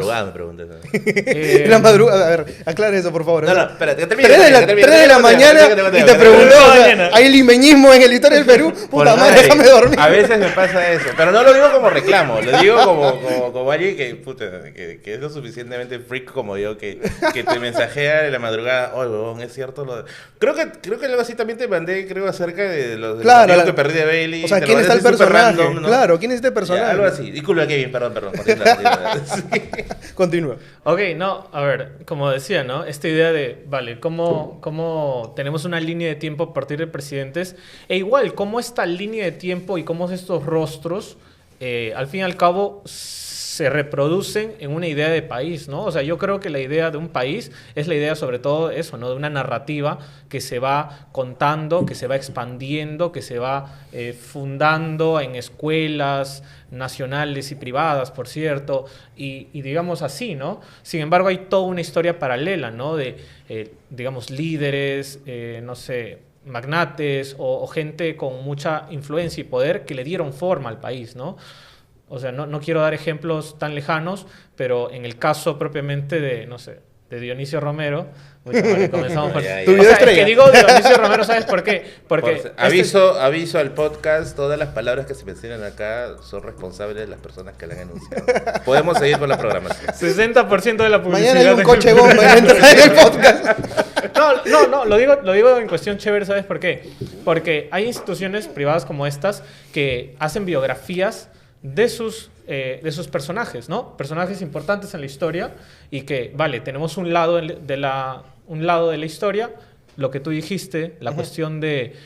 madrugada me preguntas. En la madrugada, a ver, aclara eso, por favor. No, espérate, que termine. 3 de la mañana y te preguntó, o sea, ¿hay limeñismo en el historia del Perú? Puta madre, déjame dormir. A veces me pasa eso, pero no lo digo como reclamo, lo digo como alguien que, que es lo suficientemente freak como yo, que te mensajea en la madrugada. Oye, huevón, es cierto. Creo que algo así también te mandé, acerca de los amigos que perdí de Bailey. O sea, ¿quién está el personaje? Random, ¿no? Claro, ¿quién es este personaje? Ya, algo así. Disculpa, Kevin, perdón. Continúa. Ok, no, a ver, como decía, ¿no? Esta idea de, vale, cómo tenemos una línea de tiempo a partir de presidentes, e igual, cómo esta línea de tiempo y cómo estos rostros, al fin y al cabo, se reproducen en una idea de país, ¿no? O sea, yo creo que la idea de un país es la idea sobre todo eso, ¿no? De una narrativa que se va contando, que se va expandiendo, que se va fundando en escuelas nacionales y privadas, por cierto, y digamos así, ¿no? Sin embargo, hay toda una historia paralela, ¿no? De, digamos, líderes, no sé, magnates o gente con mucha influencia y poder que le dieron forma al país, ¿no? O sea, no quiero dar ejemplos tan lejanos, pero en el caso propiamente de, no sé, de Dionisio Romero, comenzamos por... O sea, es que digo Dionisio Romero, ¿sabes por qué? Porque aviso al podcast, todas las palabras que se mencionan acá son responsables de las personas que la han anunciado. Podemos seguir con la programación. 60% de la publicidad... Mañana hay un coche bomba en el podcast. No, lo digo en cuestión chévere, ¿sabes por qué? Porque hay instituciones privadas como estas que hacen biografías de sus personajes, ¿no? Personajes importantes en la historia y que, vale, tenemos un lado de la historia, lo que tú dijiste, la cuestión de,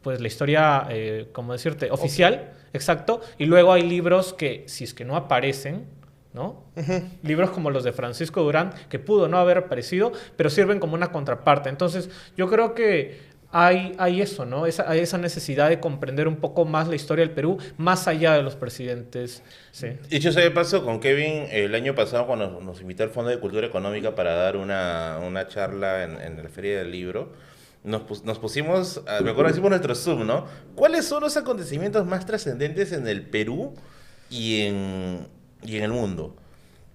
pues, la historia, ¿cómo decirte?, oficial, exacto, y luego hay libros que, si es que no aparecen, ¿no? Libros como los de Francisco Durán, que pudo no haber aparecido, pero sirven como una contraparte. Entonces, yo creo que hay eso, ¿no? Esa necesidad de comprender un poco más la historia del Perú, más allá de los presidentes. Sí. Dicho sea de paso, con Kevin, el año pasado, cuando nos invitó al Fondo de Cultura Económica para dar una charla en la Feria del Libro, nos pusimos, me acuerdo, hicimos nuestro Zoom, ¿no? ¿Cuáles son los acontecimientos más trascendentes en el Perú y en el mundo?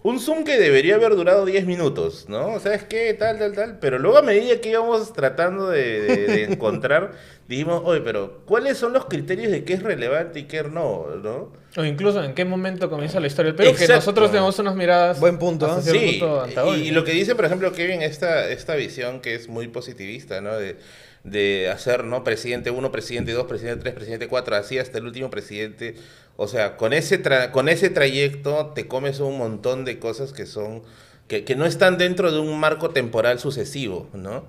Un Zoom que debería haber durado 10 minutos, ¿no? ¿Sabes qué? Tal. Pero luego a medida que íbamos tratando de encontrar, dijimos, oye, pero ¿cuáles son los criterios de qué es relevante y qué no? O incluso en qué momento comienza la historia del Perú, Exacto. Que nosotros tenemos unas miradas... Buen punto, ¿eh? Sí, y lo que dice, por ejemplo, Kevin, esta visión que es muy positivista, ¿no? De hacer, ¿no? Presidente 1, presidente 2, presidente 3, presidente 4, así hasta el último presidente. O sea, con ese trayecto te comes un montón de cosas que no están dentro de un marco temporal sucesivo, ¿no?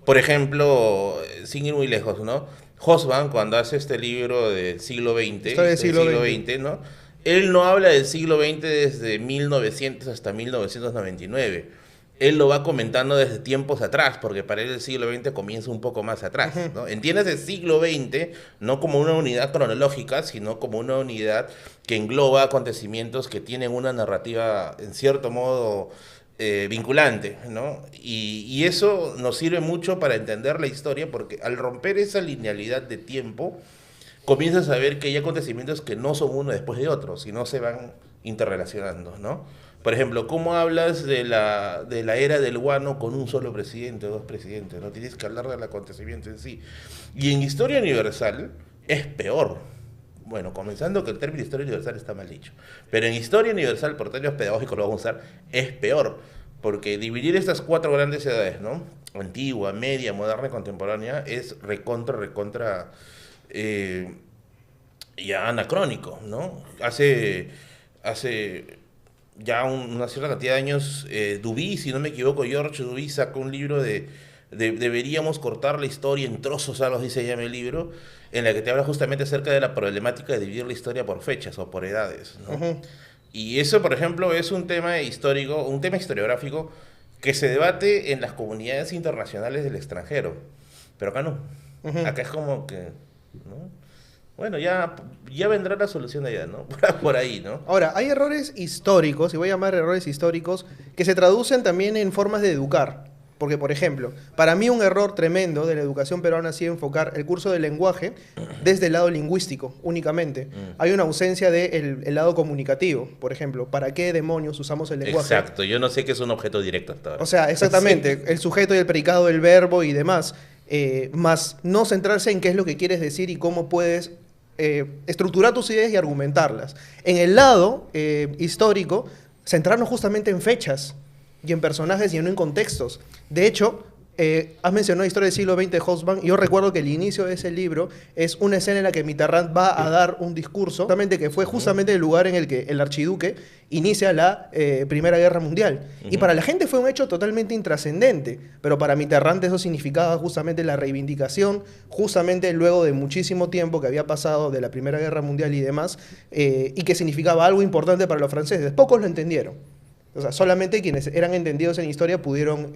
Por ejemplo, sin ir muy lejos, ¿no? Hobsbawm, cuando hace este libro del siglo XX, ¿no? Él no habla del siglo XX desde 1900 hasta 1999. Él lo va comentando desde tiempos atrás, porque para él el siglo XX comienza un poco más atrás, ¿no? Entiendes el siglo XX no como una unidad cronológica, sino como una unidad que engloba acontecimientos que tienen una narrativa, en cierto modo, vinculante, ¿no? Y eso nos sirve mucho para entender la historia, porque al romper esa linealidad de tiempo, comienzas a ver que hay acontecimientos que no son uno después de otro, sino se van interrelacionando, ¿no? Por ejemplo, ¿cómo hablas de la era del guano con un solo presidente o dos presidentes? No tienes que hablar del acontecimiento en sí. Y en Historia Universal es peor. Bueno, comenzando que el término Historia Universal está mal dicho. Pero en Historia Universal, por términos pedagógicos lo vamos a usar, es peor. Porque dividir estas 4 grandes edades, ¿no? Antigua, media, moderna y contemporánea, es recontra ya anacrónico, ¿no? Hace ya una cierta cantidad de años, Duby, si no me equivoco, George Duby sacó un libro de deberíamos cortar la historia en trozos, algo así se llama el libro, en la que te habla justamente acerca de la problemática de dividir la historia por fechas o por edades, ¿no? Y eso, por ejemplo, es un tema histórico, un tema historiográfico que se debate en las comunidades internacionales del extranjero, pero acá no. Acá es como que, ¿no? Bueno, ya vendrá la solución allá, ¿no? Por ahí, ¿no? Ahora, hay errores históricos, y voy a llamar errores históricos, que se traducen también en formas de educar. Porque, por ejemplo, para mí un error tremendo de la educación peruana ha sido enfocar el curso de lenguaje desde el lado lingüístico únicamente. Hay una ausencia del lado comunicativo, por ejemplo. ¿Para qué demonios usamos el lenguaje? Exacto, yo no sé qué es un objeto directo hasta ahora. O sea, exactamente, sí. El sujeto y el predicado del verbo y demás. Más no centrarse en qué es lo que quieres decir y cómo puedes estructurar tus ideas y argumentarlas. En el lado histórico, centrarnos justamente en fechas y en personajes y no en contextos. De hecho, has mencionado Historia del siglo XX de Hobsbawm, y yo recuerdo que el inicio de ese libro es una escena en la que Mitterrand va a dar un discurso, que fue justamente el lugar en el que el archiduque inicia la Primera Guerra Mundial. Y para la gente fue un hecho totalmente intrascendente, pero para Mitterrand eso significaba justamente la reivindicación, justamente luego de muchísimo tiempo que había pasado de la Primera Guerra Mundial y demás, y que significaba algo importante para los franceses. Pocos lo entendieron. O sea, solamente quienes eran entendidos en historia pudieron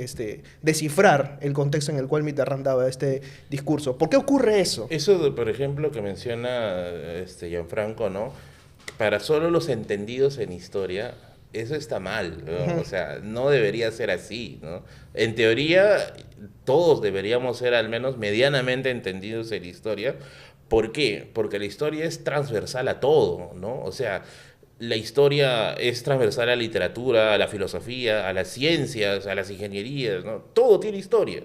descifrar el contexto en el cual Mitterrand daba este discurso. ¿Por qué ocurre eso? Eso, por ejemplo, que menciona Gianfranco, ¿no? Para solo los entendidos en historia, eso está mal, ¿no? O sea, no debería ser así, ¿no? En teoría, todos deberíamos ser al menos medianamente entendidos en historia. ¿Por qué? Porque la historia es transversal a todo, ¿no? O sea, la historia es transversal a la literatura, a la filosofía, a las ciencias, a las ingenierías, ¿no? Todo tiene historia.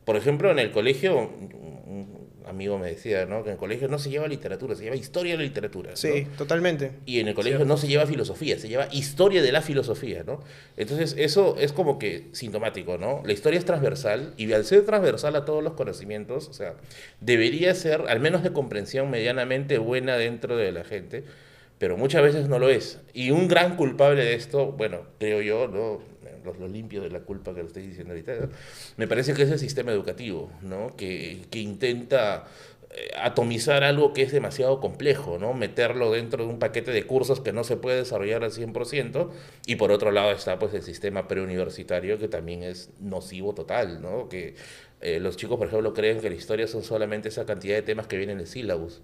Por ejemplo, en el colegio, un amigo me decía, ¿no? Que en el colegio no se lleva literatura, se lleva historia de la literatura, ¿no? Sí, totalmente. Y en el colegio no se lleva filosofía, se lleva historia de la filosofía, ¿no? Entonces, eso es como que sintomático, ¿no? La historia es transversal, y al ser transversal a todos los conocimientos, o sea, debería ser, al menos de comprensión medianamente buena dentro de la gente, pero muchas veces no lo es. Y un gran culpable de esto, bueno, creo yo, ¿no? Lo limpio de la culpa que lo estoy diciendo ahorita, ¿no? Me parece que es el sistema educativo, ¿no? Que intenta atomizar algo que es demasiado complejo, ¿no? Meterlo dentro de un paquete de cursos que no se puede desarrollar al 100%, y por otro lado está pues el sistema preuniversitario, que también es nocivo total, ¿no? Que los chicos, por ejemplo, creen que la historia son solamente esa cantidad de temas que vienen en el sílabus,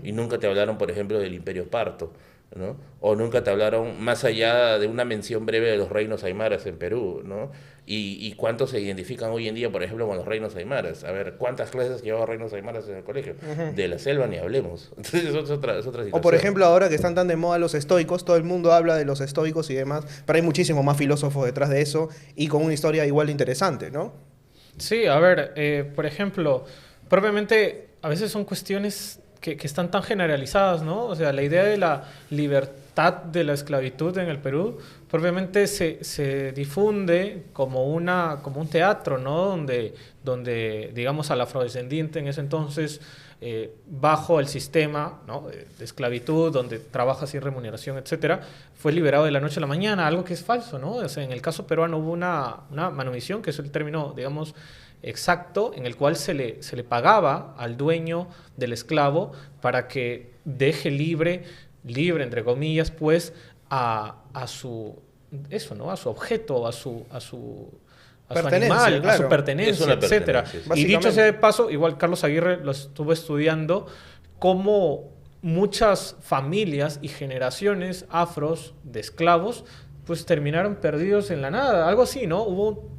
y nunca te hablaron, por ejemplo, del Imperio Esparto, ¿no? O nunca te hablaron más allá de una mención breve de los reinos aymaras en Perú, ¿no? Y cuántos se identifican hoy en día, por ejemplo, con los reinos aymaras. A ver, ¿cuántas clases llevaba reinos aymaras en el colegio? De la selva ni hablemos. Entonces es otra situación. O por ejemplo, ahora que están tan de moda los estoicos, todo el mundo habla de los estoicos y demás, pero hay muchísimos más filósofos detrás de eso y con una historia igual de interesante, ¿no? Sí, a ver, por ejemplo, propiamente a veces son cuestiones que están tan generalizadas, ¿no? O sea, la idea de la libertad de la esclavitud en el Perú propiamente se difunde como un teatro, ¿no? Donde digamos, al afrodescendiente en ese entonces, bajo el sistema, ¿no? de esclavitud, donde trabaja sin remuneración, etcétera, fue liberado de la noche a la mañana, algo que es falso, ¿no? O sea, en el caso peruano hubo una manumisión, que es el término, digamos, exacto, en el cual se le pagaba al dueño del esclavo para que deje libre entre comillas, pues, a su objeto, a su animal, claro, a su pertenencia, etcétera. Y dicho sea de paso, igual Carlos Aguirre lo estuvo estudiando, cómo muchas familias y generaciones afros de esclavos pues terminaron perdidos en la nada, algo así, ¿no? Hubo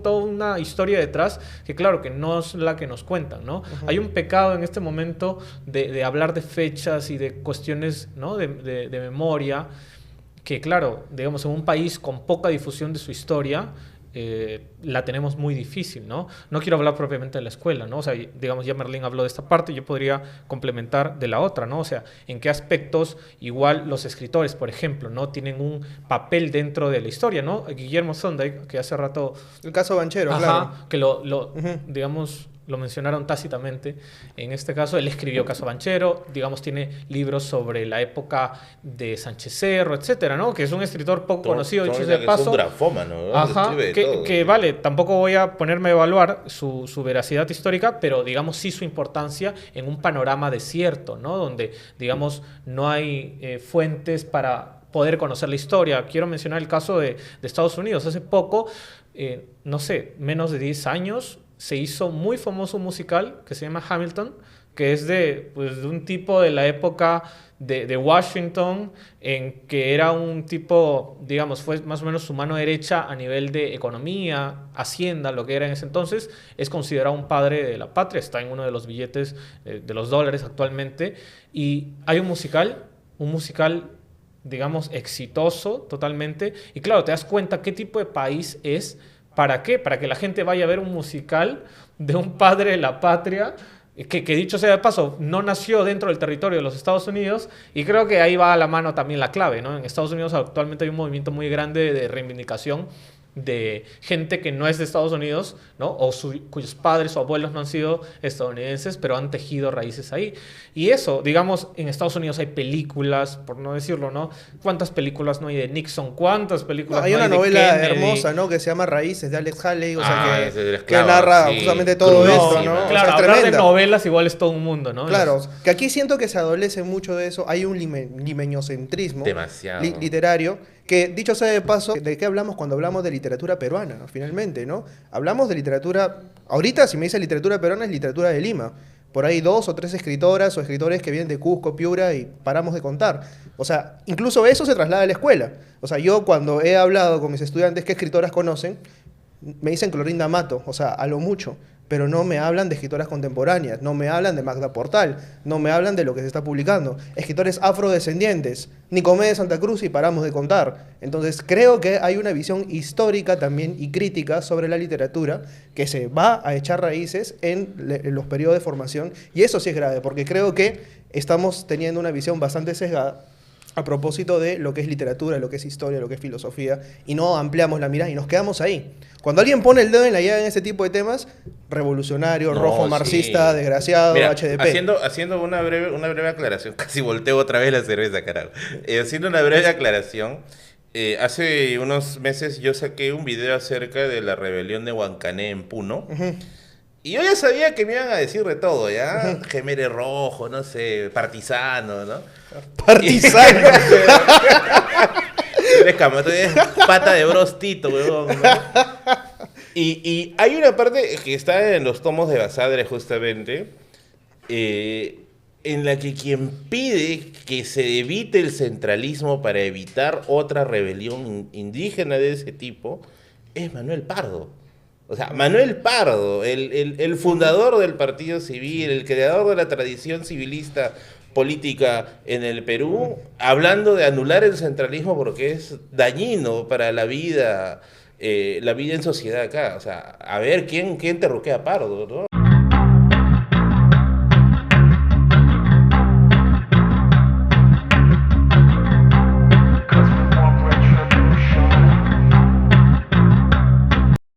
toda una historia detrás que claro que no es la que nos cuentan, ¿no? Hay un pecado en este momento de hablar de fechas y de cuestiones, ¿no? de memoria, que claro, digamos, en un país con poca difusión de su historia, la tenemos muy difícil, ¿no? No quiero hablar propiamente de la escuela, ¿no? O sea, digamos, ya Merlín habló de esta parte, yo podría complementar de la otra, ¿no? O sea, en qué aspectos igual los escritores, por ejemplo, ¿no? Tienen un papel dentro de la historia, ¿no? Guillermo Sondheim, que hace rato... El caso Banchero, claro. Que digamos... lo mencionaron tácitamente. En este caso, él escribió Caso Banchero, digamos, tiene libros sobre la época de Sánchez Cerro, etcétera, ¿no? Que es un escritor poco conocido, dicho de paso. Es un grafómano, ¿no? Ajá, que vale, tampoco voy a ponerme a evaluar su veracidad histórica, pero digamos sí su importancia en un panorama desierto, ¿no? Donde, digamos, no hay fuentes para poder conocer la historia. Quiero mencionar el caso de Estados Unidos. Hace poco, no sé, menos de 10 años, se hizo muy famoso un musical que se llama Hamilton, que es de un tipo de la época de Washington, en que era un tipo, digamos, fue más o menos su mano derecha a nivel de economía, hacienda, lo que era en ese entonces, es considerado un padre de la patria, está en uno de los billetes de los dólares actualmente, y hay un musical, digamos, exitoso totalmente, y claro, te das cuenta qué tipo de país es. ¿Para qué? Para que la gente vaya a ver un musical de un padre de la patria que dicho sea de paso, no nació dentro del territorio de los Estados Unidos, y creo que ahí va a la mano también la clave, ¿no? En Estados Unidos actualmente hay un movimiento muy grande de reivindicación de gente que no es de Estados Unidos, ¿no? O cuyos padres o abuelos no han sido estadounidenses, pero han tejido raíces ahí. Y eso, digamos, en Estados Unidos hay películas, por no decirlo, ¿no? ¿Cuántas películas no hay de Nixon? ¿Cuántas películas hay no hay una de novela Kennedy? hermosa, ¿no? Que se llama Raíces, de Alex Haley, o sea, ese del que esclavo, narra sí, justamente todo crudísima. esto, ¿no? Claro, O sea, es hablar de tremenda. novelas igual es todo un mundo, ¿no? Claro, que aquí siento que se adolece mucho de eso. Hay un limeñocentrismo Demasiado. literario que, dicho sea de paso, ¿de qué hablamos cuando hablamos de literatura peruana, finalmente, ¿no? Hablamos de literatura, ahorita si me dice literatura peruana es literatura de Lima. Por ahí 2 o 3 escritoras o escritores que vienen de Cusco, Piura y paramos de contar. O sea, incluso eso se traslada a la escuela. O sea, yo cuando he hablado con mis estudiantes qué escritoras conocen, me dicen Clorinda Mato, o sea, a lo mucho, pero no me hablan de escritoras contemporáneas, no me hablan de Magda Portal, no me hablan de lo que se está publicando. Escritores afrodescendientes, Nicomé de Santa Cruz y paramos de contar. Entonces creo que hay una visión histórica también y crítica sobre la literatura que se va a echar raíces en los periodos de formación, y eso sí es grave, porque creo que estamos teniendo una visión bastante sesgada a propósito de lo que es literatura, lo que es historia, lo que es filosofía, y no ampliamos la mirada y nos quedamos ahí. Cuando alguien pone el dedo en la llaga en ese tipo de temas, revolucionario, No, rojo, sí. marxista, desgraciado, Mira, HDP. haciendo una breve aclaración, casi volteo otra vez la cerveza, carajo. Haciendo una breve aclaración, hace unos meses yo saqué un video acerca de la rebelión de Huancané en Puno. Y yo ya sabía que me iban a decir de todo, ¿ya? Gemere rojo, no sé, partisano, ¿no? Partisano. Tú eres pata de brostito, huevón, ¿no? Y hay una parte que está en los tomos de Basadre, justamente, en la que quien pide que se evite el centralismo para evitar otra rebelión indígena de ese tipo es Manuel Pardo. O sea, Manuel Pardo, el fundador del Partido Civil, el creador de la tradición civilista política en el Perú, hablando de anular el centralismo porque es dañino para la vida en sociedad acá. O sea, a ver, ¿quién terruquea a Pardo, ¿no?